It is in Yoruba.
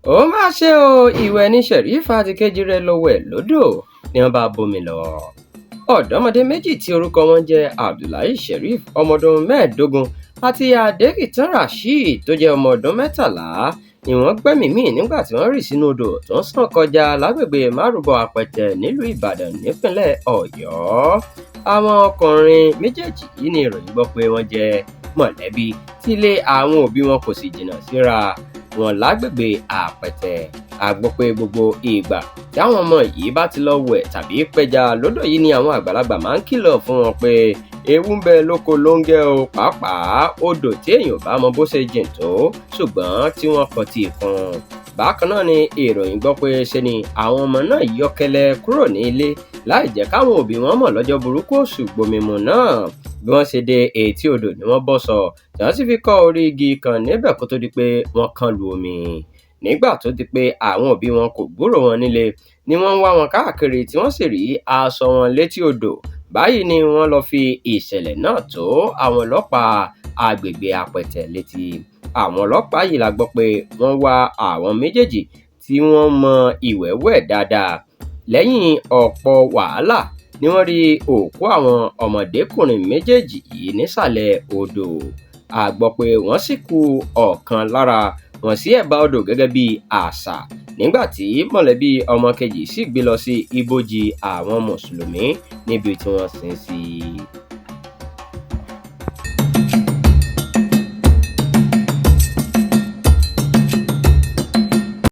ó má ṣe o ìwẹ̀ ní Sherif Atikeji rẹ̀ lọ wẹ̀ lódò ni wọ́n bá bomi lọ. ọ̀dọ́mọdé méjì tí orúkọ wọn jẹ́ Abdullahi Sherif ọmọdún 15 àti Adekitan Rasheed tó jẹ́ ọmọ ọdún 13 ni wọ́n gbẹ́mìí mì nígbà tí wọ́n rì sínú odò tó ń ṣàn kọjá lágbègbè márùbọ̀ Apẹtẹ nílùú Ìbàdàn nípínlẹ̀ Ọ̀yọ́. àwọn ọkùnrin méjèèjì yìí ni ìròyìn gbọ́ pé wọ́n jẹ́ mọ̀lẹ́bí tí ilé àwọn òbí wọn kò sì jìnnà síra wọn lágbègbè Apẹtẹ. a gbọ́ pé gbogbo ìgbà tí àwọn ọmọ yìí bá ti lọ wẹ̀ tàbí pẹja lódò yìí ni àwọn àgbàlagbà máa ń kìlọ̀ fún wọn pé ewu ń bẹ lóko lóńgẹ́ o, pàápàá odò tí èèyàn bá mọ bó ṣe jìn tó ṣùgbọ́n tí wọ́n kò tí ì kún. bákan náà ni ìròyìn gbọ́ pé ṣe ni àwọn ọmọ náà yọ́kẹ́lẹ́ kúrò ní ilé láì jẹ́ káwọn òbí wọn mọ̀ lọ́jọ́ burúkú oṣù gbòmìmù náà. bí wọ́n ṣe dé etí odò ni wọ́n bọ́ sọ tí wọ́n sì fi kọ́ orí igi kan níbẹ̀ kó tó di pé wọ́n kán lu omi. nígbà tó di pé àwọn òbí wọn kò gbúrò wọn nílé ni wọ́n ń wá wọn káàkiri tí wọ́n sì rí aṣọ wọn létí odò. báyìí ni wọ́n lọ fi ìṣẹ̀lẹ̀ náà tó àwọn ọlọ́pàá agbègbè Apẹtẹ létí. àwọn ọlọ́pàá yìí la gbọ́ pé wọ́n wá àwọn méjèèjì tí wọ́n mọ ìwẹ̀ wẹ̀ dáadáa. lẹ́yìn ọ̀pọ̀ wàhálà ni wọ́n rí òkú àwọn ọmọdékùnrin méjèèjì yìí nísàlẹ̀ odò. a gbọ́ pé wọ́n sì kú ọ̀kan lára wọn sí ẹ̀bá odò gẹ́gẹ́ bí àṣà nígbà tí mọ̀lẹ́bí ọmọ kejì sì gbé lọ sí ibojì àwọn mùsùlùmí níbi tí wọ́n sin sí.